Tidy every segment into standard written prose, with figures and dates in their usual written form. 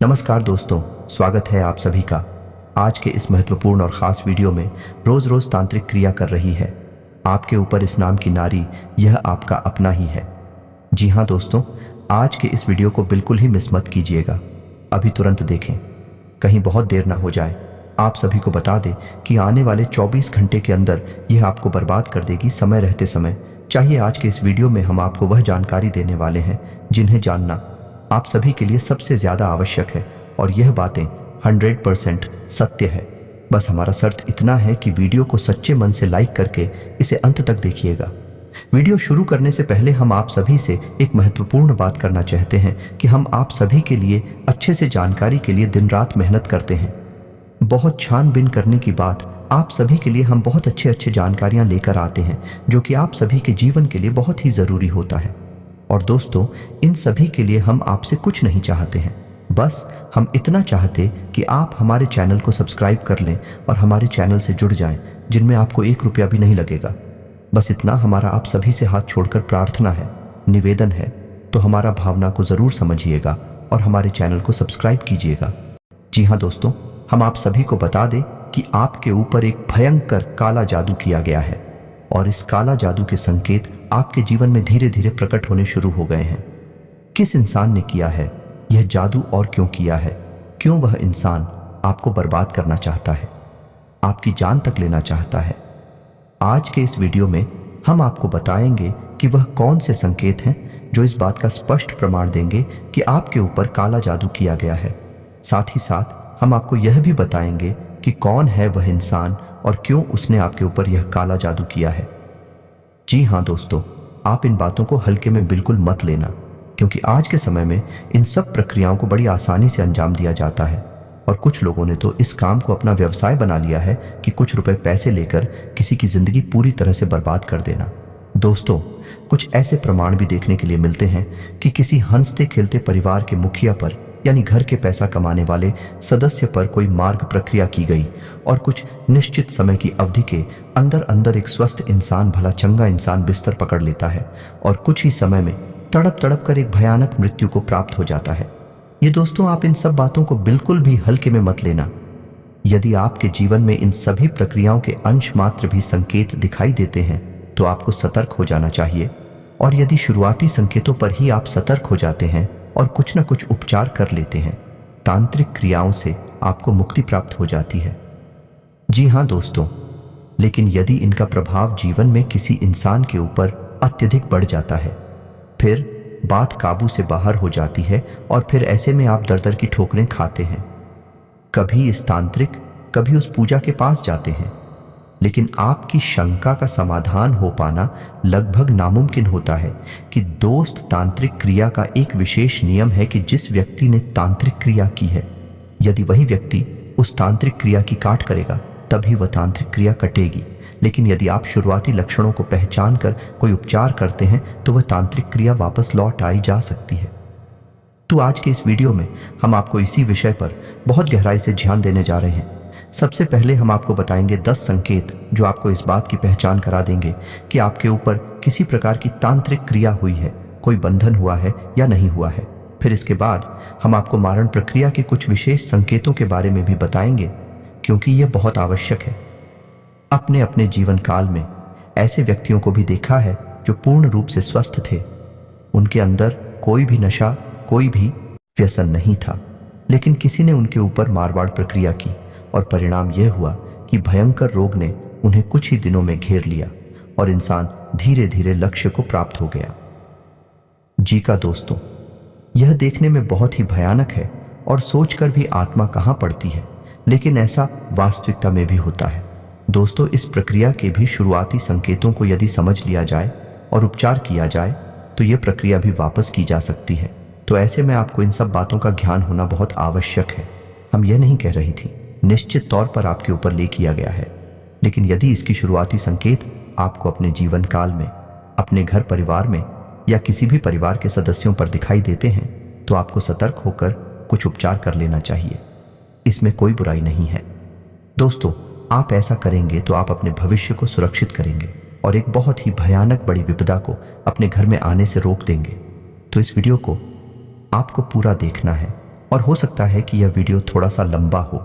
नमस्कार दोस्तों, स्वागत है आप सभी का। आज के इस महत्वपूर्ण और ख़ास वीडियो में रोज़ रोज़ तांत्रिक क्रिया कर रही है आपके ऊपर इस नाम की नारी, यह आपका अपना ही है। जी हाँ दोस्तों, आज के इस वीडियो को बिल्कुल ही मिस मत कीजिएगा। अभी तुरंत देखें, कहीं बहुत देर ना हो जाए। आप सभी को बता दें कि आने वाले 24 घंटे के अंदर यह आपको बर्बाद कर देगी समय रहते समय। चाहिए आज के इस वीडियो में हम आपको वह जानकारी देने वाले हैं जिन्हें जानना आप सभी के लिए सबसे ज़्यादा आवश्यक है, और यह बातें 100% सत्य है। बस हमारा शर्त इतना है कि वीडियो को सच्चे मन से लाइक करके इसे अंत तक देखिएगा। वीडियो शुरू करने से पहले हम आप सभी से एक महत्वपूर्ण बात करना चाहते हैं कि हम आप सभी के लिए अच्छे से जानकारी के लिए दिन रात मेहनत करते हैं। बहुत छानबीन करने की बाद आप सभी के लिए हम बहुत अच्छे जानकारियां लेकर आते हैं जो कि आप सभी के जीवन के लिए बहुत ही ज़रूरी होता है। और दोस्तों, इन सभी के लिए हम आपसे कुछ नहीं चाहते हैं, बस हम इतना चाहते कि आप हमारे चैनल को सब्सक्राइब कर लें और हमारे चैनल से जुड़ जाएं, जिनमें आपको 1 रुपया भी नहीं लगेगा। बस इतना हमारा आप सभी से हाथ छोड़कर प्रार्थना है, निवेदन है। तो हमारा भावना को ज़रूर समझिएगा और हमारे चैनल को सब्सक्राइब कीजिएगा। जी हाँ दोस्तों, हम आप सभी को बता दें कि आपके ऊपर एक भयंकर काला जादू किया गया है, और इस काला जादू के संकेत आपके जीवन में धीरे धीरे प्रकट होने शुरू हो गए हैं। किस इंसान ने किया है यह जादू और क्यों किया है? क्यों वह इंसान आपको बर्बाद करना चाहता है, आपकी जान तक लेना चाहता है? आज के इस वीडियो में हम आपको बताएंगे कि वह कौन से संकेत हैं जो इस बात का स्पष्ट प्रमाण देंगे कि आपके ऊपर काला जादू किया गया है। साथ ही साथ हम आपको यह भी बताएंगे कि कौन है वह इंसान और क्यों उसने आपके ऊपर यह काला जादू किया है। जी हाँ दोस्तों, आप इन बातों को हल्के में बिल्कुल मत लेना, क्योंकि आज के समय में इन सब प्रक्रियाओं को बड़ी आसानी से अंजाम दिया जाता है, और कुछ लोगों ने तो इस काम को अपना व्यवसाय बना लिया है कि कुछ रुपए पैसे लेकर किसी की जिंदगी पूरी तरह से बर्बाद कर देना। दोस्तों, कुछ ऐसे प्रमाण भी देखने के लिए मिलते हैं कि किसी हंसते खेलते परिवार के मुखिया पर, यानी घर के पैसा कमाने वाले सदस्य पर कोई मार्ग प्रक्रिया की गई, और कुछ निश्चित समय की अवधि के अंदर अंदर एक स्वस्थ इंसान, भला चंगा इंसान बिस्तर पकड़ लेता है और कुछ ही समय में तड़प तड़प कर एक भयानक मृत्यु को प्राप्त हो जाता है। ये दोस्तों, आप इन सब बातों को बिल्कुल भी हल्के में मत लेना। यदि आपके जीवन में इन सभी प्रक्रियाओं के अंश मात्र भी संकेत दिखाई देते हैं तो आपको सतर्क हो जाना चाहिए। और यदि शुरुआती संकेतों पर ही आप सतर्क हो जाते हैं और कुछ न कुछ उपचार कर लेते हैं, तांत्रिक क्रियाओं से आपको मुक्ति प्राप्त हो जाती है। जी हाँ दोस्तों, लेकिन यदि इनका प्रभाव जीवन में किसी इंसान के ऊपर अत्यधिक बढ़ जाता है, फिर बात काबू से बाहर हो जाती है, और फिर ऐसे में आप दर दर की ठोकरें खाते हैं। कभी इस तांत्रिक, कभी उस पूजा के पास जाते हैं, लेकिन आपकी शंका का समाधान हो पाना लगभग नामुमकिन होता है कि दोस्त, तांत्रिक क्रिया का एक विशेष नियम है कि जिस व्यक्ति ने तांत्रिक क्रिया की है, यदि वही व्यक्ति उस तांत्रिक क्रिया की काट करेगा तभी वह तांत्रिक क्रिया कटेगी। लेकिन यदि आप शुरुआती लक्षणों को पहचान कर कोई उपचार करते हैं तो वह तांत्रिक क्रिया वापस लौट आई जा सकती है। तो आज के इस वीडियो में हम आपको इसी विषय पर बहुत गहराई से ध्यान देने जा रहे हैं। सबसे पहले हम आपको बताएंगे 10 संकेत जो आपको इस बात की पहचान करा देंगे कि आपके ऊपर किसी प्रकार की तांत्रिक क्रिया हुई है, कोई बंधन हुआ है या नहीं हुआ है। फिर इसके बाद हम आपको मारण प्रक्रिया के कुछ विशेष संकेतों के बारे में भी बताएंगे, क्योंकि यह बहुत आवश्यक है। अपने अपने जीवन काल में ऐसे व्यक्तियों को भी देखा है जो पूर्ण रूप से स्वस्थ थे, उनके अंदर कोई भी नशा, कोई भी व्यसन नहीं था, लेकिन किसी ने उनके ऊपर मारवाड़ प्रक्रिया की और परिणाम यह हुआ कि भयंकर रोग ने उन्हें कुछ ही दिनों में घेर लिया और इंसान धीरे धीरे लक्ष्य को प्राप्त हो गया। जी का दोस्तों, यह देखने में बहुत ही भयानक है और सोचकर भी आत्मा कहां पड़ती है, लेकिन ऐसा वास्तविकता में भी होता है। दोस्तों, इस प्रक्रिया के भी शुरुआती संकेतों को यदि समझ लिया जाए और उपचार किया जाए तो यह प्रक्रिया भी वापस की जा सकती है। तो ऐसे में आपको इन सब बातों का ज्ञान होना बहुत आवश्यक है। हम यह नहीं कह रही थी, निश्चित तौर पर आपके ऊपर ले किया गया है, लेकिन यदि इसकी शुरुआती संकेत आपको अपने जीवन काल में, अपने घर परिवार में या किसी भी परिवार के सदस्यों पर दिखाई देते हैं तो आपको सतर्क होकर कुछ उपचार कर लेना चाहिए। इसमें कोई बुराई नहीं है। दोस्तों, आप ऐसा करेंगे तो आप अपने भविष्य को सुरक्षित करेंगे और एक बहुत ही भयानक बड़ी विपदा को अपने घर में आने से रोक देंगे। तो इस वीडियो को आपको पूरा देखना है और हो सकता है कि यह वीडियो थोड़ा सा लंबा हो,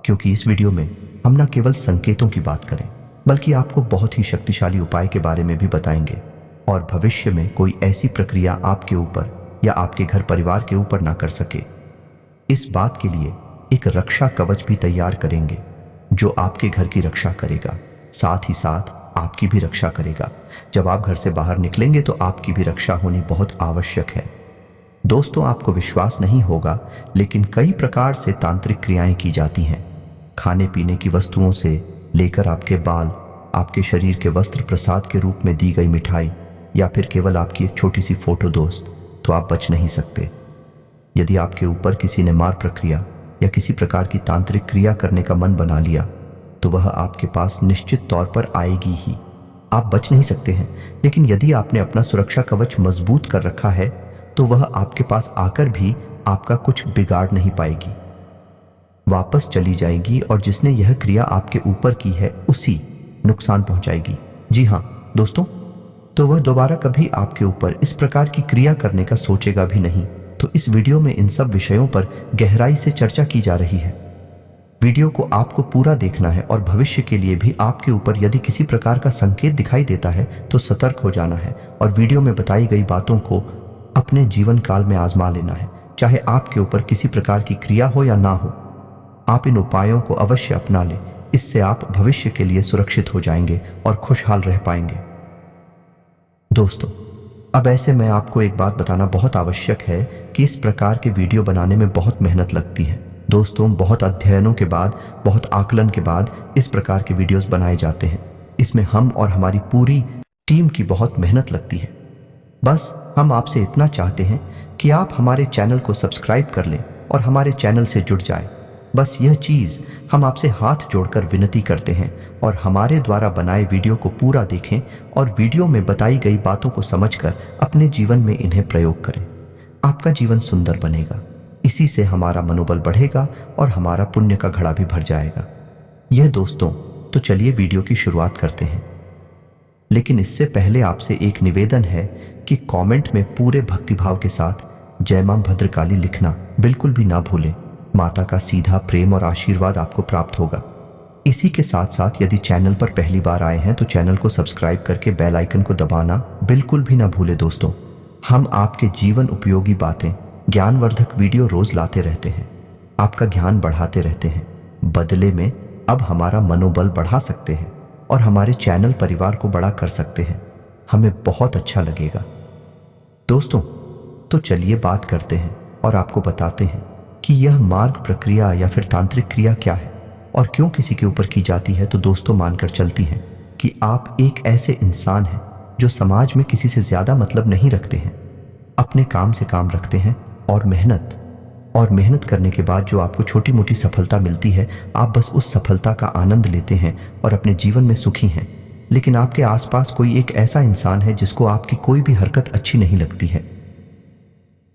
क्योंकि इस वीडियो में हम न केवल संकेतों की बात करें बल्कि आपको बहुत ही शक्तिशाली उपाय के बारे में भी बताएंगे और भविष्य में कोई ऐसी प्रक्रिया आपके ऊपर या आपके घर परिवार के ऊपर ना कर सके। इस बात के लिए एक रक्षा कवच भी तैयार करेंगे जो आपके घर की रक्षा करेगा, साथ ही साथ आपकी भी रक्षा करेगा। जब आप घर से बाहर निकलेंगे तो आपकी भी रक्षा होनी बहुत आवश्यक है। दोस्तों, आपको विश्वास नहीं होगा लेकिन कई प्रकार से तांत्रिक क्रियाएं की जाती हैं। खाने पीने की वस्तुओं से लेकर आपके बाल, आपके शरीर के वस्त्र, प्रसाद के रूप में दी गई मिठाई या फिर केवल आपकी एक छोटी सी फोटो दोस्त, तो आप बच नहीं सकते। यदि आपके ऊपर किसी ने मार प्रक्रिया या किसी प्रकार की तांत्रिक क्रिया करने का मन बना लिया तो वह आपके पास निश्चित तौर पर आएगी ही। आप बच नहीं सकते हैं, लेकिन यदि आपने अपना सुरक्षा कवच मजबूत कर रखा है तो वह आपके पास आकर भी आपका कुछ बिगाड़ नहीं पाएगी, वापस चली जाएगी और जिसने यह क्रिया आपके ऊपर की है उसी नुकसान पहुंचाएगी। जी हाँ दोस्तों, तो वह दोबारा कभी आपके ऊपर इस प्रकार की क्रिया करने का सोचेगा भी नहीं। तो इस वीडियो में इन सब विषयों पर गहराई से चर्चा की जा रही है। वीडियो को आपको पूरा देखना है और भविष्य के लिए भी आपके ऊपर यदि किसी प्रकार का संकेत दिखाई देता है तो सतर्क हो जाना है और वीडियो में बताई गई बातों को अपने जीवन काल में आजमा लेना है। चाहे आपके ऊपर किसी प्रकार की क्रिया हो या ना हो, आप इन उपायों को अवश्य अपना लें। इससे आप भविष्य के लिए सुरक्षित हो जाएंगे और खुशहाल रह पाएंगे। दोस्तों, अब ऐसे में आपको एक बात बताना बहुत आवश्यक है कि इस प्रकार के वीडियो बनाने में बहुत मेहनत लगती है। दोस्तों, बहुत अध्ययनों के बाद, बहुत आकलन के बाद इस प्रकार के वीडियोस बनाए जाते हैं। इसमें हम और हमारी पूरी टीम की बहुत मेहनत लगती है। बस हम आपसे इतना चाहते हैं कि आप हमारे चैनल को सब्सक्राइब कर लें और हमारे चैनल से जुड़ जाएं। बस यह चीज़ हम आपसे हाथ जोड़कर विनती करते हैं और हमारे द्वारा बनाए वीडियो को पूरा देखें और वीडियो में बताई गई बातों को समझकर अपने जीवन में इन्हें प्रयोग करें। आपका जीवन सुंदर बनेगा, इसी से हमारा मनोबल बढ़ेगा और हमारा पुण्य का घड़ा भी भर जाएगा। यह दोस्तों, तो चलिए वीडियो की शुरुआत करते हैं। लेकिन इससे पहले आपसे एक निवेदन है कि कमेंट में पूरे भक्तिभाव के साथ जय मां भद्रकाली लिखना बिल्कुल भी ना भूलें। माता का सीधा प्रेम और आशीर्वाद आपको प्राप्त होगा। इसी के साथ साथ यदि चैनल पर पहली बार आए हैं तो चैनल को सब्सक्राइब करके बेल आइकन को दबाना बिल्कुल भी ना भूलें। दोस्तों, हम आपके जीवन उपयोगी बातें, ज्ञानवर्धक वीडियो रोज लाते रहते हैं, आपका ज्ञान बढ़ाते रहते हैं। बदले में अब हमारा मनोबल बढ़ा सकते हैं और हमारे चैनल परिवार को बड़ा कर सकते हैं। हमें बहुत अच्छा लगेगा। दोस्तों, तो चलिए बात करते हैं और आपको बताते हैं कि यह मार्ग प्रक्रिया या फिर तांत्रिक क्रिया क्या है और क्यों किसी के ऊपर की जाती है। तो दोस्तों, मानकर चलती हैं कि आप एक ऐसे इंसान हैं जो समाज में किसी से ज्यादा मतलब नहीं रखते हैं, अपने काम से काम रखते हैं और मेहनत करने के बाद जो आपको छोटी मोटी सफलता मिलती है, आप बस उस सफलता का आनंद लेते हैं और अपने जीवन में सुखी हैं। लेकिन आपके आसपास कोई एक ऐसा इंसान है जिसको आपकी कोई भी हरकत अच्छी नहीं लगती है,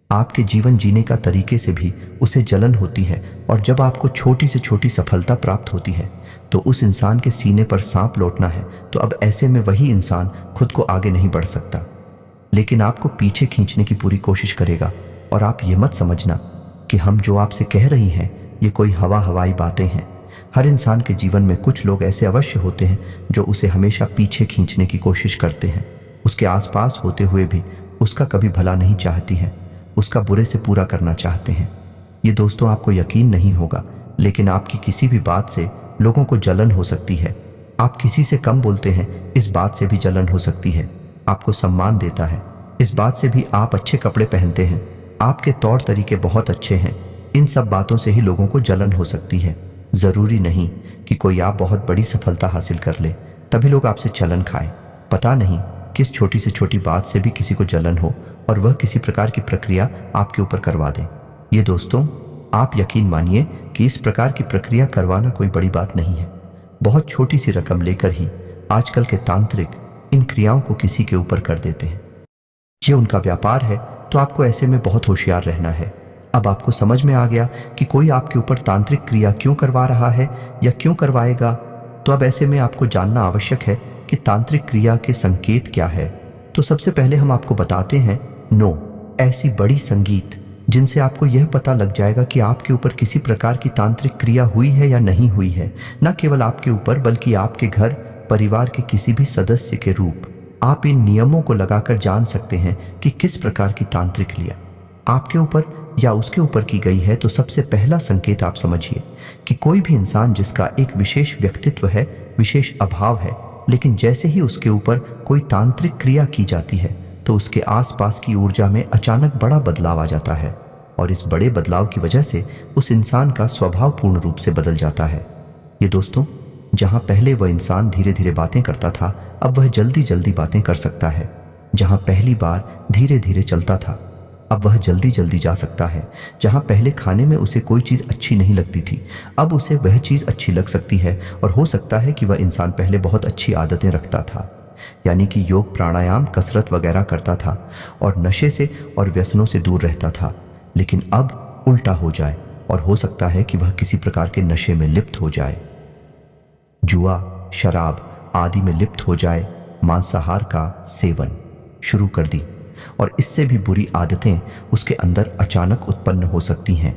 आपके जीवन जीने का तरीके से भी उसे जलन होती है और जब आपको छोटी से छोटी सफलता प्राप्त होती है तो उस इंसान के सीने पर सांप लौटना है। तो अब ऐसे में वही इंसान खुद को आगे नहीं बढ़ सकता, लेकिन आपको पीछे खींचने की पूरी कोशिश करेगा। और आप ये मत समझना कि हम जो आपसे कह रही हैं ये कोई हवाई बातें हैं। हर इंसान के जीवन में कुछ लोग ऐसे अवश्य होते हैं जो उसे हमेशा पीछे खींचने की कोशिश करते हैं, उसके आसपास होते हुए भी उसका कभी भला नहीं चाहती हैं, उसका बुरे से पूरा करना चाहते हैं। ये दोस्तों, आपको यकीन नहीं होगा, लेकिन आपकी किसी भी बात से लोगों को जलन हो सकती है। आप किसी से कम बोलते हैं, इस बात से भी जलन हो सकती है। आपको सम्मान देता है, इस बात से भी। आप अच्छे कपड़े पहनते हैं, आपके तौर तरीके बहुत अच्छे हैं, इन सब बातों से ही लोगों को जलन हो सकती है। जरूरी नहीं कि कोई आप बहुत बड़ी सफलता हासिल कर ले तभी लोग आपसे जलन खाए। पता नहीं किस छोटी से छोटी बात से भी किसी को जलन हो और वह किसी प्रकार की प्रक्रिया आपके ऊपर करवा दे। ये दोस्तों, आप यकीन मानिए कि इस प्रकार की प्रक्रिया करवाना कोई बड़ी बात नहीं है। बहुत छोटी सी रकम लेकर ही आजकल के तांत्रिक इन क्रियाओं को किसी के ऊपर कर देते हैं। ये उनका व्यापार है, तो आपको ऐसे में बहुत होशियार रहना है। अब आपको समझ में आ गया कि कोई आपके ऊपर तांत्रिक क्रिया क्यों करवा रहा है या क्यों करवाएगा। तो अब ऐसे में आपको जानना आवश्यक है कि तांत्रिक क्रिया के संकेत क्या है। तो सबसे पहले हम आपको बताते हैं नो, ऐसी बड़ी संगीत जिनसे आपको यह पता लग जाएगा कि आपके ऊपर किसी प्रकार की तांत्रिक क्रिया हुई है या नहीं हुई है। न केवल आपके ऊपर बल्कि आपके घर परिवार के किसी भी सदस्य के रूप। आप इन नियमों को लगाकर जान सकते हैं कि किस प्रकार की तांत्रिक क्रिया आपके ऊपर या उसके ऊपर की गई है। तो सबसे पहला संकेत आप समझिए कि कोई भी इंसान जिसका एक विशेष व्यक्तित्व है, विशेष अभाव है, लेकिन जैसे ही उसके ऊपर कोई तांत्रिक क्रिया की जाती है तो उसके आसपास की ऊर्जा में अचानक बड़ा बदलाव आ जाता है और इस बड़े बदलाव की वजह से उस इंसान का स्वभाव पूर्ण रूप से बदल जाता है। ये दोस्तों, जहां पहले वह इंसान धीरे धीरे बातें करता था, अब वह जल्दी जल्दी बातें कर सकता है। जहां पहली बार धीरे धीरे चलता था, अब वह जल्दी जल्दी जा सकता है। जहां पहले खाने में उसे कोई चीज़ अच्छी नहीं लगती थी, अब उसे वह चीज़ अच्छी लग सकती है। और हो सकता है कि वह इंसान पहले बहुत अच्छी आदतें रखता था, यानी कि योग, प्राणायाम, कसरत वगैरह करता था और नशे से और व्यसनों से दूर रहता था, लेकिन अब उल्टा हो जाए और हो सकता है कि वह किसी प्रकार के नशे में लिप्त हो जाए, जुआ, शराब आदि में लिप्त हो जाए, मांसाहार का सेवन शुरू कर दी और इससे भी बुरी आदतें उसके अंदर अचानक उत्पन्न हो सकती हैं।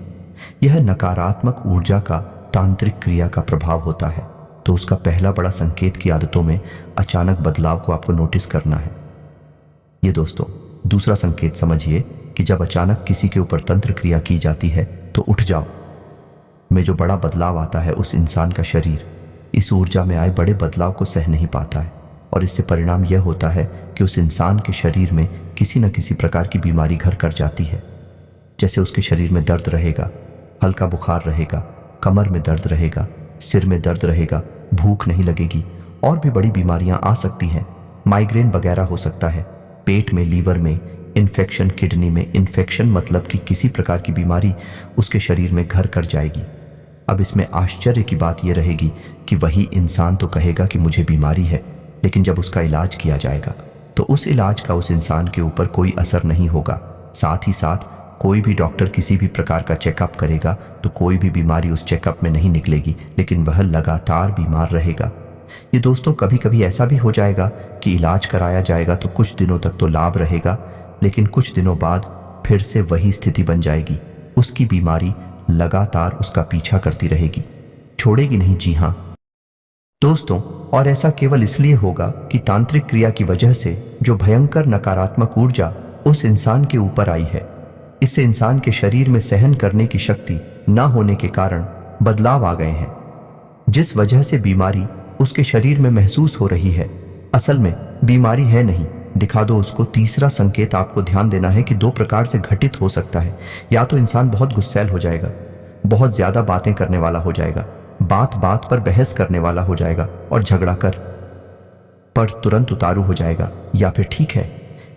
यह नकारात्मक ऊर्जा का तांत्रिक क्रिया का प्रभाव होता है। तो उसका पहला बड़ा संकेत की आदतों में अचानक बदलाव को आपको नोटिस करना है। ये दोस्तों, दूसरा संकेत समझिए कि जब अचानक किसी के ऊपर तंत्र क्रिया की जाती है तो उठ जाओ में जो बड़ा बदलाव आता है, उस इंसान का शरीर इस ऊर्जा में आए बड़े बदलाव को सह नहीं पाता है और इससे परिणाम यह होता है कि उस इंसान के शरीर में किसी न किसी प्रकार की बीमारी घर कर जाती है। जैसे उसके शरीर में दर्द रहेगा, हल्का बुखार रहेगा, कमर में दर्द रहेगा, सिर में दर्द रहेगा, भूख नहीं लगेगी और भी बड़ी बीमारियां आ सकती हैं। माइग्रेन वगैरह हो सकता है, पेट में, लीवर में इन्फेक्शन, किडनी में इन्फेक्शन, मतलब कि किसी प्रकार की बीमारी उसके शरीर में घर कर जाएगी। अब इसमें आश्चर्य की बात यह रहेगी कि वही इंसान तो कहेगा कि मुझे बीमारी है, लेकिन जब उसका इलाज किया जाएगा तो उस इलाज का उस इंसान के ऊपर कोई असर नहीं होगा। साथ ही साथ कोई भी डॉक्टर किसी भी प्रकार का चेकअप करेगा तो कोई भी बीमारी उस चेकअप में नहीं निकलेगी, लेकिन वह लगातार बीमार रहेगा। ये दोस्तों, कभी कभी ऐसा भी हो जाएगा कि इलाज कराया जाएगा तो कुछ दिनों तक तो लाभ रहेगा, लेकिन कुछ दिनों बाद फिर से वही स्थिति बन जाएगी। उसकी बीमारी लगातार उसका पीछा करती रहेगी, छोड़ेगी नहीं। जी हाँ दोस्तों, और ऐसा केवल इसलिए होगा कि तांत्रिक क्रिया की वजह से जो भयंकर नकारात्मक ऊर्जा उस इंसान के ऊपर आई है, इससे इंसान के शरीर में सहन करने की शक्ति न होने के कारण बदलाव आ गए हैं, जिस वजह से बीमारी उसके शरीर में महसूस हो रही है। असल में बीमारी है नहीं, दिखा दो उसको। तीसरा संकेत आपको ध्यान देना है कि दो प्रकार से घटित हो सकता है। या तो इंसान बहुत गुस्सैल हो जाएगा, बहुत ज्यादा बातें करने वाला हो जाएगा, बात बात पर बहस करने वाला हो जाएगा और झगड़ा कर पर तुरंत उतारू हो जाएगा। या फिर ठीक है,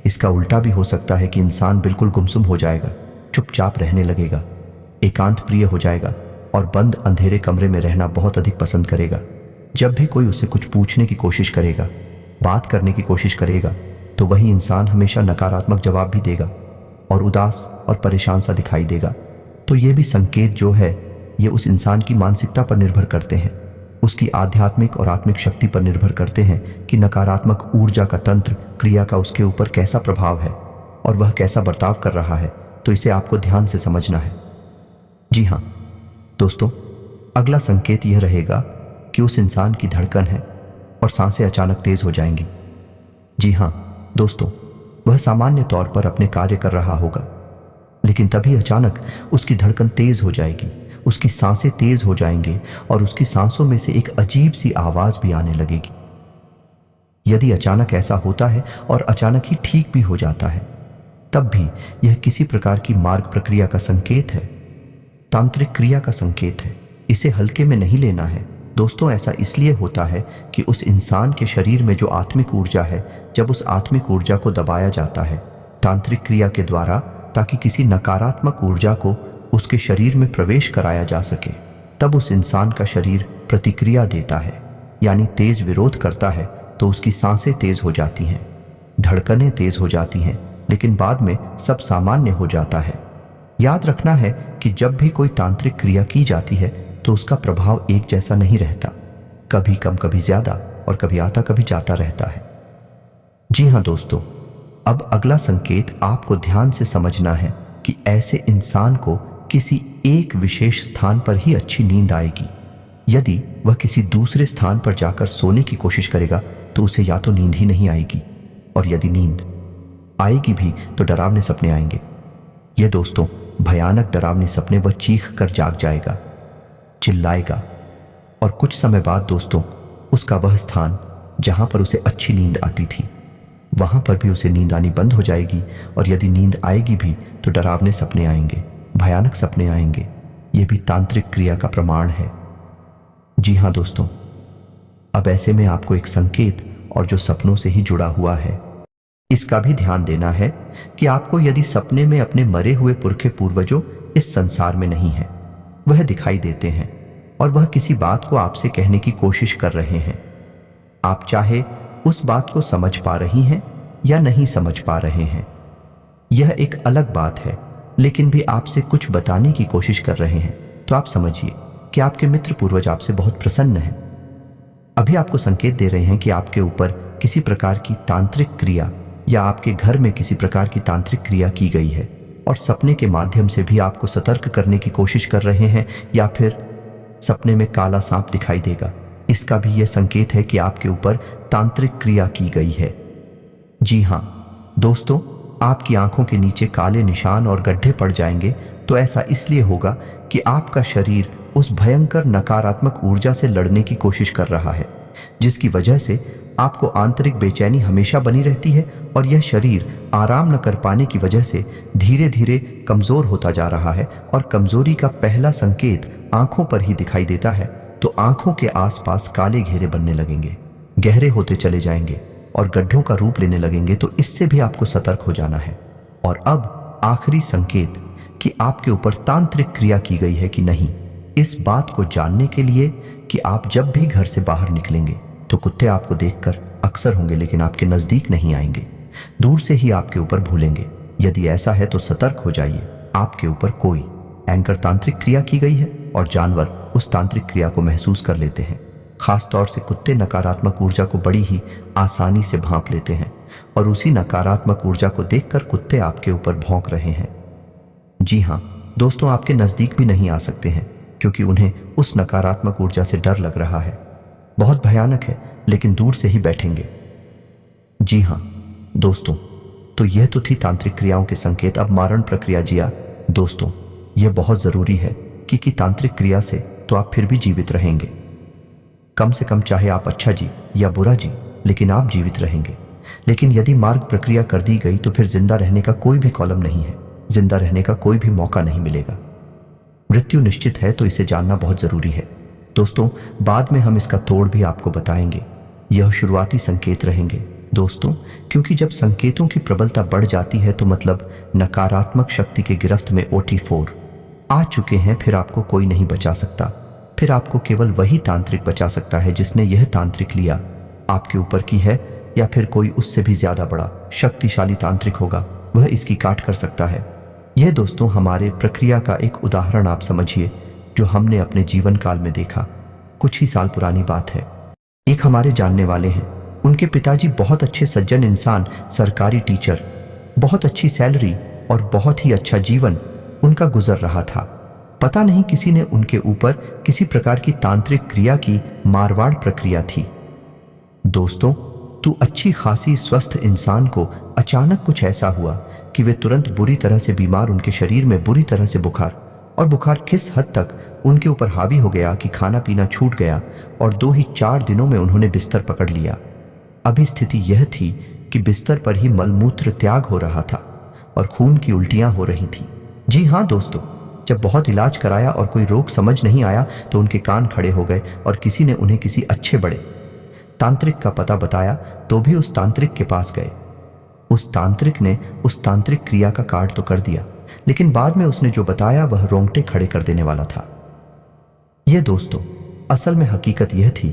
इसका उल्टा भी हो सकता है कि इंसान बिल्कुल गुमसुम हो जाएगा, चुपचाप रहने लगेगा, एकांत प्रिय हो जाएगा और बंद अंधेरे कमरे में रहना बहुत अधिक पसंद करेगा। जब भी कोई उससे कुछ पूछने की कोशिश करेगा, बात करने की कोशिश करेगा, तो वही इंसान हमेशा नकारात्मक जवाब भी देगा और उदास और परेशान सा दिखाई देगा। तो ये भी संकेत जो है, ये उस इंसान की मानसिकता पर निर्भर करते हैं, उसकी आध्यात्मिक और आत्मिक शक्ति पर निर्भर करते हैं कि नकारात्मक ऊर्जा का तंत्र क्रिया का उसके ऊपर कैसा प्रभाव है और वह कैसा बर्ताव कर रहा है। तो इसे आपको ध्यान से समझना है। जी हाँ दोस्तों, अगला संकेत यह रहेगा कि उस इंसान की धड़कन है और सांसें अचानक तेज हो जाएंगी। जी हाँ दोस्तों, वह सामान्य तौर पर अपने कार्य कर रहा होगा, लेकिन तभी अचानक उसकी धड़कन तेज हो जाएगी, उसकी सांसें तेज हो जाएंगे और उसकी सांसों में से एक अजीब सी आवाज भी आने लगेगी। यदि अचानक ऐसा होता है और अचानक ही ठीक भी हो जाता है, तब भी यह किसी प्रकार की मार्ग प्रक्रिया का संकेत है, तांत्रिक क्रिया का संकेत है। इसे हल्के में नहीं लेना है दोस्तों। ऐसा इसलिए होता है कि उस इंसान के शरीर में जो आत्मिक ऊर्जा है, जब उस आत्मिक ऊर्जा को दबाया जाता है तांत्रिक क्रिया के द्वारा, ताकि किसी नकारात्मक ऊर्जा को उसके शरीर में प्रवेश कराया जा सके, तब उस इंसान का शरीर प्रतिक्रिया देता है, यानी तेज विरोध करता है। तो उसकी सांसें तेज हो जाती हैं, धड़कनें तेज हो जाती हैं, लेकिन बाद में सब सामान्य हो जाता है। याद रखना है कि जब भी कोई तांत्रिक क्रिया की जाती है तो उसका प्रभाव एक जैसा नहीं रहता, कभी कम कभी ज्यादा और कभी आता कभी जाता रहता है। जी हाँ दोस्तों, अब अगला संकेत आपको ध्यान से समझना है कि ऐसे इंसान को किसी एक विशेष स्थान पर ही अच्छी नींद आएगी। यदि वह किसी दूसरे स्थान पर जाकर सोने की कोशिश करेगा तो उसे या तो नींद ही नहीं आएगी, और यदि नींद आएगी भी तो डरावने सपने आएंगे। ये दोस्तों भयानक डरावने सपने वह चीख कर जाग जाएगा, चिल्लाएगा, और कुछ समय बाद दोस्तों उसका वह स्थान जहां पर उसे अच्छी नींद आती थी वहां पर भी उसे नींद आनी बंद हो जाएगी, और यदि नींद आएगी भी तो डरावने सपने आएंगे, भयानक सपने आएंगे। यह भी तांत्रिक क्रिया का प्रमाण है। जी हाँ दोस्तों, अब ऐसे में आपको एक संकेत और जो सपनों से ही जुड़ा हुआ है इसका भी ध्यान देना है कि आपको यदि सपने में अपने मरे हुए पुरखे पूर्वजों इस संसार में नहीं है, वह दिखाई देते हैं और वह किसी बात को आपसे कहने की कोशिश कर रहे हैं, आप चाहे उस बात को समझ पा रही हैं या नहीं समझ पा रहे हैं, यह एक अलग बात है, लेकिन भी आपसे कुछ बताने की कोशिश कर रहे हैं, तो आप समझिए कि आपके मित्र पूर्वज आपसे बहुत प्रसन्न हैं। अभी आपको संकेत दे रहे हैं कि आपके ऊपर किसी प्रकार की तांत्रिक क्रिया या आपके घर में किसी प्रकार की तांत्रिक क्रिया की गई है, और सपने के माध्यम से भी आपको सतर्क करने की कोशिश कर रहे हैं, या फिर सपने में काला सांप दिखाई देगा, इसका भी यह संकेत है कि आपके ऊपर तांत्रिक क्रिया की गई है। जी हां दोस्तों, आपकी आंखों के नीचे काले निशान और गड्ढे पड़ जाएंगे तो ऐसा इसलिए होगा कि आपका शरीर उस भयंकर नकारात्मक ऊर्जा से लड़ने की कोशिश कर रहा है, जिसकी वजह से आपको आंतरिक बेचैनी हमेशा बनी रहती है, और यह शरीर आराम न कर पाने की वजह से धीरे धीरे कमजोर होता जा रहा है, और कमजोरी का पहला संकेत आंखों पर ही दिखाई देता है, तो आंखों के आसपास काले घेरे बनने लगेंगे, गहरे होते चले जाएंगे और गड्ढों का रूप लेने लगेंगे, तो इससे भी आपको सतर्क हो जाना है। और अब आखिरी संकेत कि आपके ऊपर तांत्रिक क्रिया की गई है कि नहीं, इस बात को जानने के लिए कि आप जब भी घर से बाहर निकलेंगे तो कुत्ते आपको देखकर अक्सर होंगे लेकिन आपके नजदीक नहीं आएंगे, दूर से ही आपके ऊपर भूलेंगे। यदि ऐसा है तो सतर्क हो जाइए, आपके ऊपर कोई एंकर तांत्रिक क्रिया की गई है और जानवर उस तांत्रिक क्रिया को महसूस कर लेते हैं। खास तौर से कुत्ते नकारात्मक ऊर्जा को बड़ी ही आसानी से भांप लेते हैं, और उसी नकारात्मक ऊर्जा को देखकर कुत्ते आपके ऊपर भौंक रहे हैं। जी हाँ दोस्तों, आपके नजदीक भी नहीं आ सकते हैं क्योंकि उन्हें उस नकारात्मक ऊर्जा से डर लग रहा है। बहुत भयानक है, लेकिन दूर से ही बैठेंगे। जी हाँ दोस्तों, तो यह तो थी तांत्रिक क्रियाओं के संकेत। अब मारण प्रक्रिया। जिया दोस्तों, यह बहुत जरूरी है कि तांत्रिक क्रिया से तो आप फिर भी जीवित रहेंगे, कम से कम चाहे आप अच्छा जी या बुरा जी, लेकिन आप जीवित रहेंगे। लेकिन यदि मार्ग प्रक्रिया कर दी गई तो फिर जिंदा रहने का कोई भी कॉलम नहीं है, जिंदा रहने का कोई भी मौका नहीं मिलेगा। मृत्यु निश्चित है, तो इसे जानना बहुत जरूरी है दोस्तों। बाद में हम इसका तोड़ भी आपको बताएंगे। यह शुरुआती संकेत रहेंगे दोस्तों, क्योंकि जब संकेतों की प्रबलता बढ़ जाती है तो मतलब नकारात्मक शक्ति के गिरफ्त में OT4 आ चुके हैं, फिर आपको कोई नहीं बचा सकता। फिर आपको केवल वही तांत्रिक बचा सकता है जिसने यह तांत्रिक लिया आपके ऊपर की है, या फिर कोई उससे भी ज्यादा बड़ा शक्तिशाली तांत्रिक होगा, वह इसकी काट कर सकता है। यह दोस्तों हमारे प्रक्रिया का एक उदाहरण आप समझिए, जो हमने अपने जीवन काल में देखा। कुछ ही साल पुरानी बात है। एक हमारे जानने वाले हैं, उनके पिताजी बहुत अच्छे सज्जन इंसान, सरकारी टीचर, बहुत अच्छी सैलरी और बहुत ही अच्छा जीवन उनका गुजर रहा था। पता नहीं किसी ने उनके ऊपर किसी प्रकार की तांत्रिक क्रिया की मारवाड़ प्रक्रिया थी। दोस्तों, तू अच्छी खासी स्वस्थ इंसान को अचानक कुछ ऐसा हुआ कि वे तुरंत बुरी तरह से बीमार, उनके शरीर में बुरी तरह से बुखार, और बुखार किस हद तक उनके ऊपर हावी हो गया कि खाना पीना छूट गया, और 2 ही 4 दिनों में उन्होंने बिस्तर पकड़ लिया। अभी स्थिति यह थी कि बिस्तर पर ही मलमूत्र त्याग हो रहा था और खून की उल्टियां हो रही थी। जी हाँ दोस्तों, जब बहुत इलाज कराया और कोई रोग समझ नहीं आया तो उनके कान खड़े हो गए, और किसी ने उन्हें किसी अच्छे बड़े तांत्रिक का पता बताया तो भी उस तांत्रिक के पास गए। उस तांत्रिक ने उस तांत्रिक क्रिया का कार्ड तो कर दिया, लेकिन बाद में उसने जो बताया वह रोंगटे खड़े कर देने वाला था। यह दोस्तों असल में हकीकत यह थी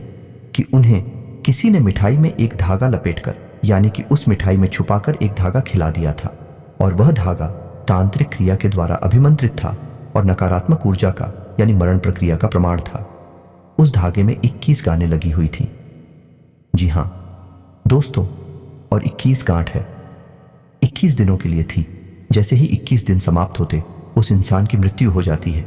कि उन्हें किसी ने मिठाई में एक धागा लपेटकर, यानी कि उस मिठाई में छुपाकर एक धागा खिला दिया था, और वह धागा तांत्रिक क्रिया के द्वारा अभिमंत्रित था और नकारात्मक ऊर्जा का यानी मरण प्रक्रिया का प्रमाण था। उस धागे में 21 गानें लगी हुई थी। जी हाँ दोस्तों, और 21 गांठ है, 21 दिनों के लिए थी, जैसे ही 21 दिन समाप्त होते उस इंसान की मृत्यु हो जाती है।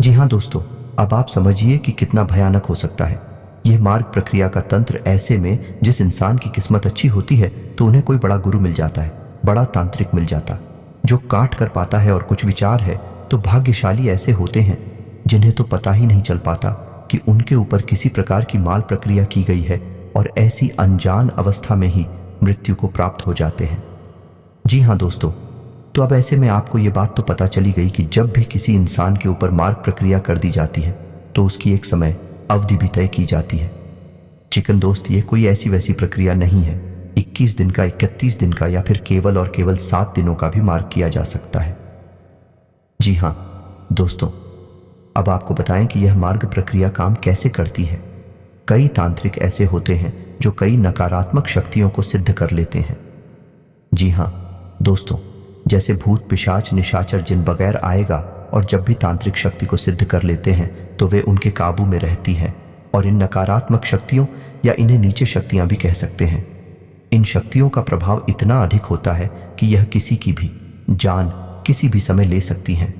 जी हाँ दोस्तों, अब आप समझिए कि कितना भयानक हो सकता है यह मार्ग प्रक्रिया का तंत्र। ऐसे में जिस इंसान की किस्मत अच्छी होती है तो उन्हें कोई बड़ा गुरु मिल जाता है, बड़ा तांत्रिक मिल जाता जो काट कर पाता है और कुछ विचार है। तो भाग्यशाली ऐसे होते हैं जिन्हें तो पता ही नहीं चल पाता कि उनके ऊपर किसी प्रकार की माल प्रक्रिया की गई है और ऐसी अनजान अवस्था में ही मृत्यु को प्राप्त हो जाते हैं। जी हाँ दोस्तों, तो अब ऐसे में आपको ये बात तो पता चली गई कि जब भी किसी इंसान के ऊपर मार्ग प्रक्रिया कर दी जाती है तो उसकी एक समय अवधि भी तय की जाती है। चिकन दोस्त, ये कोई ऐसी वैसी प्रक्रिया नहीं है। 21 दिन का, 31 दिन का या फिर केवल और केवल 7 दिनों का भी मार्ग किया जा सकता है। जी हाँ दोस्तों, अब आपको बताएं कि यह मार्ग प्रक्रिया काम कैसे करती है। कई तांत्रिक ऐसे होते हैं जो कई नकारात्मक शक्तियों को सिद्ध कर लेते हैं। जी हाँ दोस्तों, जैसे भूत, पिशाच, निशाचर, जिन वगैरह आएगा और जब भी तांत्रिक शक्ति को सिद्ध कर लेते हैं तो वे उनके काबू में रहती हैं। और इन नकारात्मक शक्तियों या इन्हें नीचे शक्तियां भी कह सकते हैं, इन शक्तियों का प्रभाव इतना अधिक होता है कि यह किसी की भी जान किसी भी समय ले सकती हैं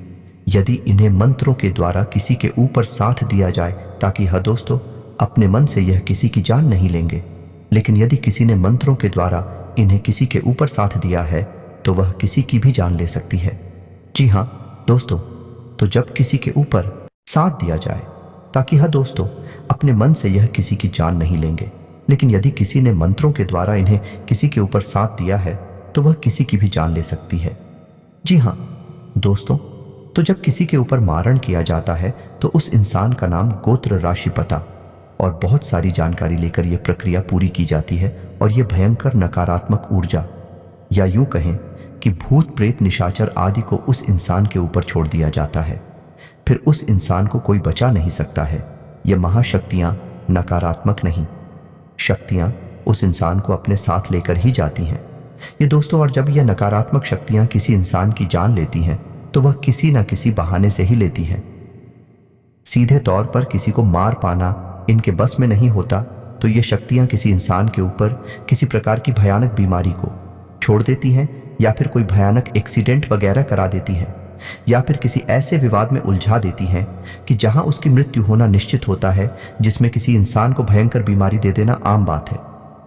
यदि इन्हें मंत्रों के द्वारा किसी के ऊपर साथ दिया जाए। ताकि हाँ दोस्तों, अपने मन से यह किसी की जान नहीं लेंगे, लेकिन यदि किसी ने मंत्रों के द्वारा इन्हें किसी के ऊपर साथ दिया है तो वह किसी की भी जान ले सकती है। जी हाँ दोस्तों, तो जब किसी के ऊपर साथ दिया जाए, ताकि हाँ दोस्तों, अपने मन से यह किसी की जान नहीं लेंगे, लेकिन यदि किसी ने मंत्रों के द्वारा इन्हें किसी के ऊपर साथ दिया है तो वह किसी की भी जान ले सकती है। जी हाँ दोस्तों, तो जब किसी के ऊपर मारण किया जाता है तो उस इंसान का नाम, गोत्र, राशि, पता और बहुत सारी जानकारी लेकर यह प्रक्रिया पूरी की जाती है। और यह भयंकर नकारात्मक ऊर्जा या यूं कहें कि भूत, प्रेत, निशाचर आदि को उस इंसान के ऊपर छोड़ दिया जाता है। फिर उस इंसान को कोई बचा नहीं सकता है। यह महाशक्तियां नकारात्मक नहीं, शक्तियां उस इंसान को अपने साथ लेकर ही जाती हैं। ये दोस्तों, और जब यह नकारात्मक शक्तियां किसी इंसान की जान लेती हैं तो वह किसी न किसी बहाने से ही लेती हैं। सीधे तौर पर किसी को मार पाना इनके बस में नहीं होता, तो ये शक्तियां किसी इंसान के ऊपर किसी प्रकार की भयानक बीमारी को छोड़ देती हैं, या फिर कोई भयानक एक्सीडेंट वगैरह करा देती हैं, या फिर किसी ऐसे विवाद में उलझा देती हैं कि जहां उसकी मृत्यु होना निश्चित होता है, जिसमें किसी इंसान को भयंकर बीमारी दे देना आम बात है।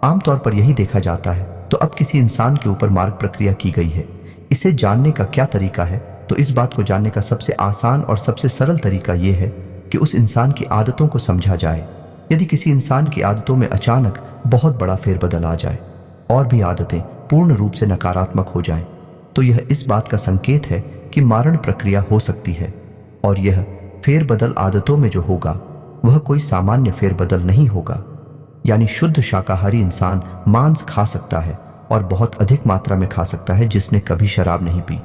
आमतौर पर यही देखा जाता है। तो अब किसी इंसान के ऊपर मार्ग प्रक्रिया की गई है, इसे जानने का क्या तरीका है? तो इस बात को जानने का सबसे आसान और सबसे सरल तरीका यह है कि उस इंसान की आदतों को समझा जाए। यदि किसी इंसान की आदतों में अचानक बहुत बड़ा फेरबदल आ जाए और भी आदतें पूर्ण रूप से नकारात्मक हो जाएं, तो यह इस बात का संकेत है कि मारण प्रक्रिया हो सकती है। और यह फेरबदल आदतों में जो होगा वह कोई सामान्य फेरबदल नहीं होगा। यानी शुद्ध शाकाहारी इंसान मांस खा सकता है और बहुत अधिक मात्रा में खा सकता है। जिसने कभी शराब नहीं पी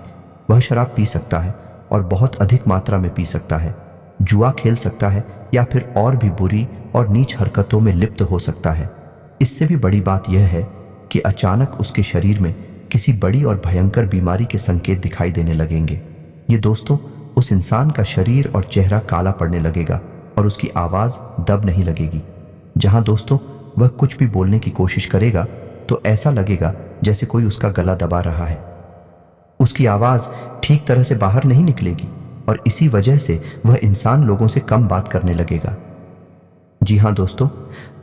वह शराब पी सकता है और बहुत अधिक मात्रा में पी सकता है। जुआ खेल सकता है या फिर और भी बुरी और नीच हरकतों में लिप्त हो सकता है। इससे भी बड़ी बात यह है कि अचानक उसके शरीर में किसी बड़ी और भयंकर बीमारी के संकेत दिखाई देने लगेंगे। ये दोस्तों, उस इंसान का शरीर और चेहरा काला पड़ने लगेगा और उसकी आवाज दब नहीं लगेगी। जहां दोस्तों वह कुछ भी बोलने की कोशिश करेगा तो ऐसा लगेगा जैसे कोई उसका गला दबा रहा है। उसकी आवाज ठीक तरह से बाहर नहीं निकलेगी और इसी वजह से वह इंसान लोगों से कम बात करने लगेगा। जी हाँ दोस्तों,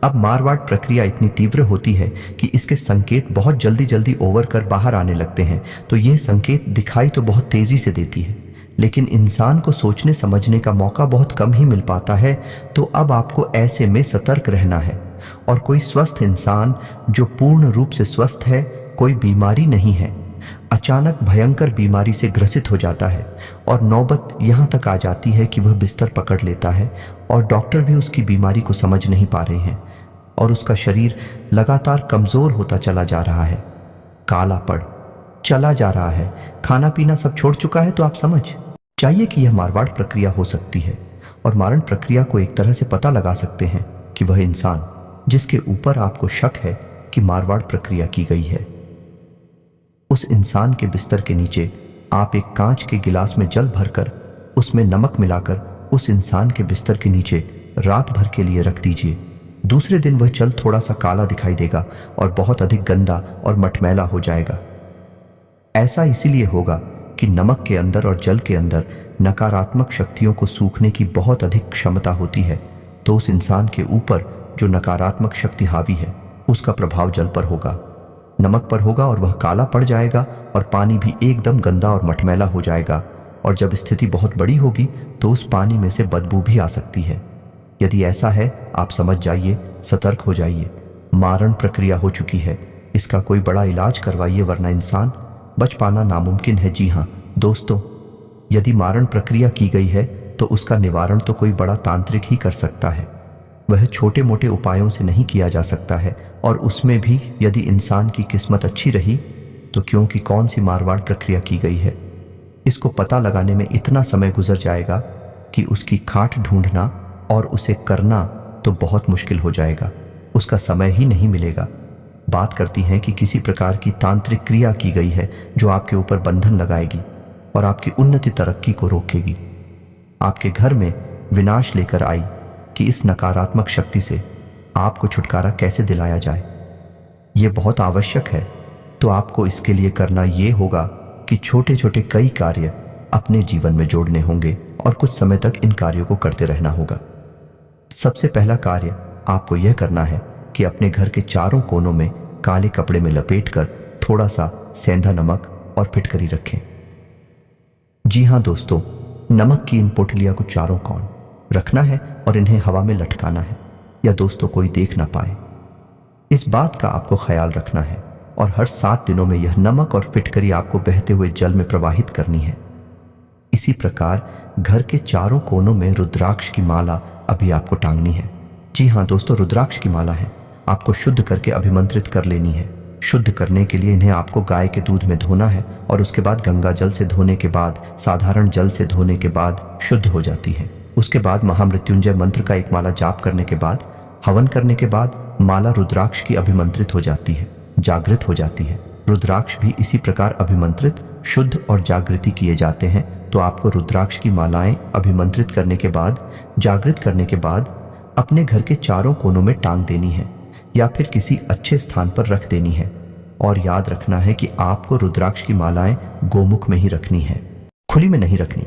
अब मारवाड़ प्रक्रिया इतनी तीव्र होती है कि इसके संकेत बहुत जल्दी जल्दी ओवर कर बाहर आने लगते हैं। तो यह संकेत दिखाई तो बहुत तेजी से देती है, लेकिन इंसान को सोचने समझने का मौका बहुत कम ही मिल पाता है। तो अब आपको ऐसे में सतर्क रहना है। और कोई स्वस्थ इंसान जो पूर्ण रूप से स्वस्थ है, कोई बीमारी नहीं है, अचानक भयंकर बीमारी से ग्रसित हो जाता है और नौबत यहां तक आ जाती है कि वह बिस्तर पकड़ लेता है और डॉक्टर भी उसकी बीमारी को समझ नहीं पा रहे हैं और उसका शरीर लगातार कमजोर होता चला जा रहा है, काला पड़ चला जा रहा है, खाना पीना सब छोड़ चुका है। तो आप समझ चाहिए कि यह मारवाड़ प्रक्रिया हो सकती है। और मारण प्रक्रिया को एक तरह से पता लगा सकते हैं कि वह इंसान जिसके ऊपर आपको शक है कि मारवाड़ प्रक्रिया की गई है, उस इंसान के बिस्तर के नीचे आप एक कांच के गिलास में जल भरकर उसमें नमक मिलाकर उस इंसान के बिस्तर के नीचे रात भर के लिए रख दीजिए। दूसरे दिन वह जल थोड़ा सा काला दिखाई देगा और बहुत अधिक गंदा और मटमैला हो जाएगा। ऐसा इसीलिए होगा कि नमक के अंदर और जल के अंदर नकारात्मक शक्तियों को सूखने की बहुत अधिक क्षमता होती है, तो उस इंसान के ऊपर जो नकारात्मक शक्ति हावी है उसका प्रभाव जल पर होगा, नमक पर होगा, और वह काला पड़ जाएगा और पानी भी एकदम गंदा और मटमैला हो जाएगा। और जब स्थिति बहुत बड़ी होगी तो उस पानी में से बदबू भी आ सकती है। यदि ऐसा है, आप समझ जाइए, सतर्क हो जाइए, मारण प्रक्रिया हो चुकी है। इसका कोई बड़ा इलाज करवाइए, वरना इंसान बच पाना नामुमकिन है। जी हाँ दोस्तों, यदि मारण प्रक्रिया की गई है तो उसका निवारण तो कोई बड़ा तांत्रिक ही कर सकता है, वह छोटे मोटे उपायों से नहीं किया जा सकता है। और उसमें भी यदि इंसान की किस्मत अच्छी रही तो, क्योंकि कौन सी मारवाड़ प्रक्रिया की गई है इसको पता लगाने में इतना समय गुजर जाएगा कि उसकी खाट ढूंढना और उसे करना तो बहुत मुश्किल हो जाएगा, उसका समय ही नहीं मिलेगा। बात करती हैं कि किसी प्रकार की तांत्रिक क्रिया की गई है जो आपके ऊपर बंधन लगाएगी और आपकी उन्नति तरक्की को रोकेगी, आपके घर में विनाश लेकर आई कि इस नकारात्मक शक्ति से आपको छुटकारा कैसे दिलाया जाए। ये बहुत आवश्यक है। तो आपको इसके लिए करना ये होगा कि छोटे छोटे कई कार्य अपने जीवन में जोड़ने होंगे और कुछ समय तक इन कार्यों को करते रहना होगा। सबसे पहला कार्य आपको यह करना है कि अपने घर के चारों कोनों में काले कपड़े में लपेटकर थोड़ा सा सेंधा नमक और फिटकरी रखें। जी हाँ दोस्तों, नमक की इन पोटलियां को चारों कोण रखना है और इन्हें हवा में लटकाना है, या दोस्तों कोई देख ना पाए, इस बात का आपको ख्याल रखना है। और हर 7 दिनों में यह नमक और फिटकरी आपको बहते हुए जल में प्रवाहित करनी है। इसी प्रकार घर के चारों कोनों में रुद्राक्ष की माला अभी आपको टांगनी है। जी हाँ दोस्तों, रुद्राक्ष की माला है, आपको शुद्ध करके अभिमंत्रित कर लेनी है। शुद्ध करने के लिए इन्हें आपको गाय के दूध में धोना है और उसके बाद गंगा जल से धोने के बाद, साधारण जल से धोने के बाद शुद्ध हो जाती है। उसके बाद महामृत्युंजय मंत्र का एक माला जाप करने के बाद, हवन करने के बाद माला रुद्राक्ष की अभिमंत्रित हो जाती है, जागृत हो जाती है। रुद्राक्ष भी इसी प्रकार अभिमंत्रित, शुद्ध और जागृति किए जाते हैं। तो आपको रुद्राक्ष की मालाएं अभिमंत्रित करने के बाद, जागृत करने के बाद अपने घर के चारों कोनों में टांग देनी है या फिर किसी अच्छे स्थान पर रख देनी है। और याद रखना है कि आपको रुद्राक्ष की मालाएं गोमुख में ही रखनी है, खुली में नहीं रखनी।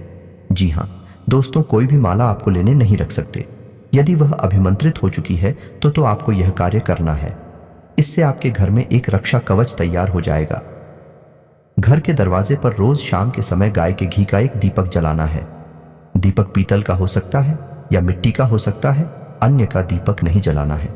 जी हाँ दोस्तों, कोई भी माला आपको लेने नहीं रख सकते। यदि वह अभिमंत्रित हो चुकी है तो आपको यह कार्य करना है। इससे आपके घर में एक रक्षा कवच तैयार हो जाएगा। घर के दरवाजे पर रोज शाम के समय गाय के घी का एक दीपक जलाना है। दीपक पीतल का हो सकता है या मिट्टी का हो सकता है, अन्य का दीपक नहीं जलाना है।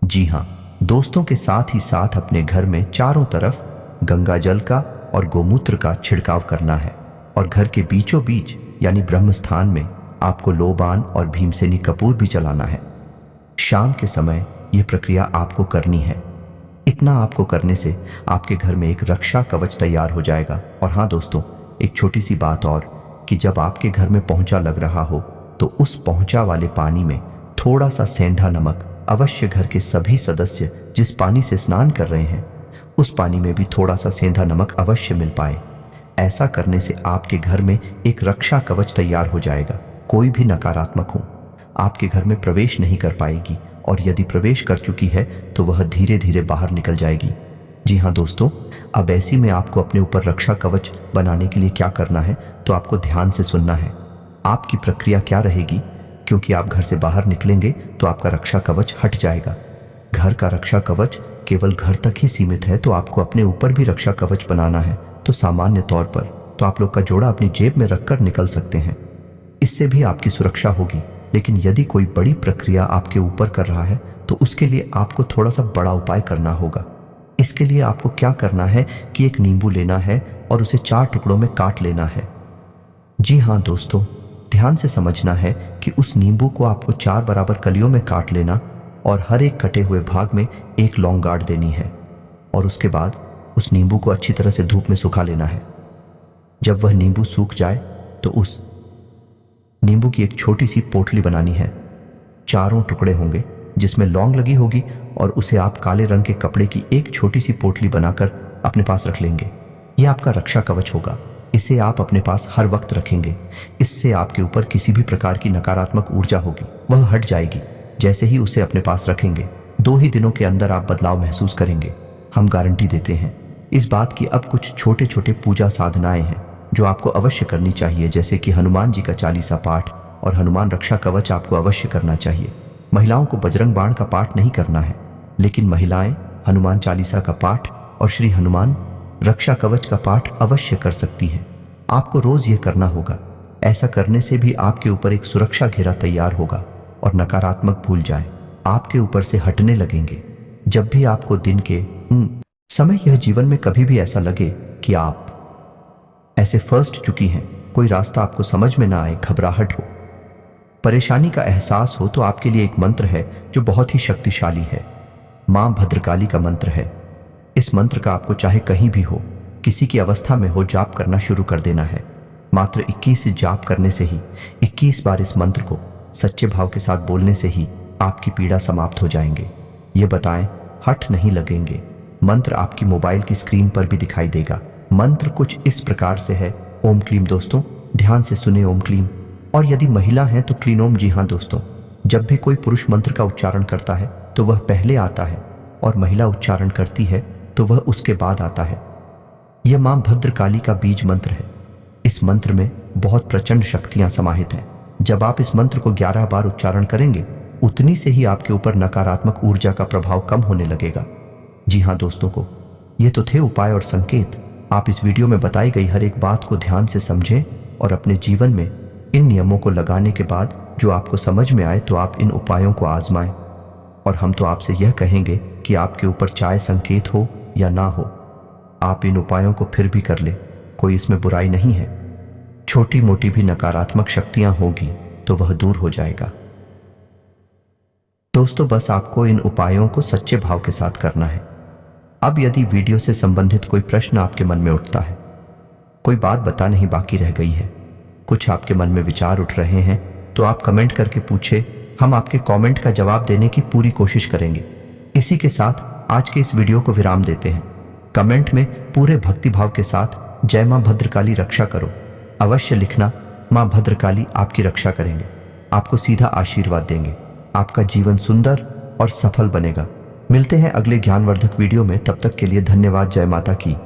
जी हाँ दोस्तों, के साथ ही साथ अपने घर में चारों तरफ गंगा जल का और गोमूत्र का छिड़काव करना है। और घर के बीचों बीच यानी ब्रह्म स्थान में आपको लोबान और भीमसेनी कपूर भी जलाना है। शाम के समय यह प्रक्रिया आपको करनी है। इतना आपको करने से आपके घर में एक रक्षा कवच तैयार हो जाएगा। और हाँ दोस्तों, एक छोटी सी बात और, कि जब आपके घर में पोंछा लग रहा हो तो उस पोंछा वाले पानी में थोड़ा सा सेंधा नमक अवश्य घर के सभी सदस्य जिस पानी से स्नान कर रहे हैं उस पानी में भी थोड़ा सा सेंधा नमक अवश्य मिल पाए। ऐसा करने से आपके घर में एक रक्षा कवच तैयार हो जाएगा। कोई भी नकारात्मक हो आपके घर में प्रवेश नहीं कर पाएगी, और यदि प्रवेश कर चुकी है तो वह धीरे धीरे बाहर निकल जाएगी। जी हाँ दोस्तों, अब ऐसी में आपको अपने ऊपर रक्षा कवच बनाने के लिए क्या करना है तो आपको ध्यान से सुनना है। आपकी प्रक्रिया क्या रहेगी, क्योंकि आप घर से बाहर निकलेंगे तो आपका रक्षा कवच हट जाएगा। घर का रक्षा कवच केवल घर तक ही सीमित है, तो आपको अपने ऊपर भी रक्षा कवच बनाना है। तो सामान्य तौर पर तो आप लोग का जोड़ा अपनी जेब में रखकर निकल सकते हैं, इससे भी आपकी सुरक्षा होगी। लेकिन यदि कोई बड़ी प्रक्रिया आपके ऊपर कर रहा है तो उसके लिए आपको थोड़ा सा बड़ा उपाय करना होगा। इसके लिए आपको क्या करना है कि एक नींबू लेना है और उसे 4 टुकड़ों में काट लेना है। जी हाँ दोस्तों, ध्यान से समझना है कि उस नींबू को आपको 4 बराबर कलियों में काट लेना और हर एक कटे हुए भाग में एक लौंग गाड़ देनी है। और उसके बाद उस नींबू को अच्छी तरह से धूप में सुखा लेना है। जब वह नींबू सूख जाए तो उस नींबू की एक छोटी सी पोटली बनानी है। 4 टुकड़े होंगे जिसमें लौंग लगी होगी, और उसे आप काले रंग के कपड़े की एक छोटी सी पोटली बनाकर अपने पास रख लेंगे। यह आपका रक्षा कवच होगा। इसे आप अपने पास हर वक्त रखेंगे। इससे आपके ऊपर किसी भी प्रकार की नकारात्मक ऊर्जा होगी वह हट जाएगी। जैसे ही उसे अपने पास रखेंगे 2 ही दिनों के अंदर आप बदलाव महसूस करेंगे। हम गारंटी देते हैं इस बात की। अब कुछ छोटे छोटे पूजा साधनाएं हैं जो आपको अवश्य करनी चाहिए, जैसे कि हनुमान जी का चालीसा पाठ और हनुमान रक्षा कवच आपको अवश्य करना चाहिए। महिलाओं को बजरंग बाण का पाठ नहीं करना है, लेकिन महिलाएं हनुमान चालीसा का पाठ और श्री हनुमान रक्षा कवच का पाठ अवश्य कर सकती हैं। आपको रोज ये करना होगा। ऐसा करने से भी आपके ऊपर एक सुरक्षा घेरा तैयार होगा और नकारात्मक भूल जाए आपके ऊपर से हटने लगेंगे। जब भी आपको दिन के समय यह जीवन में कभी भी ऐसा लगे कि आप ऐसे फंस चुकी हैं, कोई रास्ता आपको समझ में ना आए, घबराहट हो, परेशानी का एहसास हो, तो आपके लिए एक मंत्र है जो बहुत ही शक्तिशाली है। मां भद्रकाली का मंत्र है। इस मंत्र का आपको चाहे कहीं भी हो, किसी की अवस्था में हो, जाप करना शुरू कर देना है। मात्र 21 जाप करने से ही, 21 बार इस मंत्र को सच्चे भाव के साथ बोलने से ही आपकी पीड़ा समाप्त हो जाएंगे। ये बताएं, हट नहीं लगेंगे। मंत्र आपकी मोबाइल की स्क्रीन पर भी दिखाई देगा। मंत्र कुछ इस प्रकार से है। ओम क्लीम। दोस्तों ध्यान से सुने, ओम क्लीम। और यदि महिला है तो क्लीन ओम। जी हाँ दोस्तों, जब भी कोई पुरुष मंत्र का उच्चारण करता है तो वह पहले आता है और महिला उच्चारण करती है तो वह उसके बाद आता है। यह मां भद्रकाली का बीज मंत्र है। इस मंत्र में बहुत प्रचंड शक्तियां समाहित हैं। जब आप इस मंत्र को 11 बार उच्चारण करेंगे, उतनी से ही आपके ऊपर नकारात्मक ऊर्जा का प्रभाव कम होने लगेगा। जी हाँ दोस्तों को, ये तो थे उपाय और संकेत। आप इस वीडियो में बताई गई हर एक बात को ध्यान से समझें और अपने जीवन में इन नियमों को लगाने के बाद जो आपको समझ में आए तो आप इन उपायों को आजमाएं। और हम तो आपसे यह कहेंगे कि आपके ऊपर चाहे संकेत हो या ना हो, आप इन उपायों को फिर भी कर ले, कोई इसमें बुराई नहीं है। छोटी मोटी भी नकारात्मक शक्तियां होंगी तो वह दूर हो जाएगा। दोस्तों बस आपको इन उपायों को सच्चे भाव के साथ करना है। अब यदि वीडियो से संबंधित कोई प्रश्न आपके मन में उठता है, कोई बात बता नहीं बाकी रह गई है, कुछ आपके मन में विचार उठ रहे हैं, तो आप कमेंट करके पूछे। हम आपके कमेंट का जवाब देने की पूरी कोशिश करेंगे। इसी के साथ आज के इस वीडियो को विराम देते हैं। कमेंट में पूरे भक्तिभाव के साथ जय मां भद्रकाली रक्षा करो अवश्य लिखना। मां भद्रकाली आपकी रक्षा करेंगे, आपको सीधा आशीर्वाद देंगे, आपका जीवन सुंदर और सफल बनेगा। मिलते हैं अगले ज्ञानवर्धक वीडियो में, तब तक के लिए धन्यवाद। जय माता की।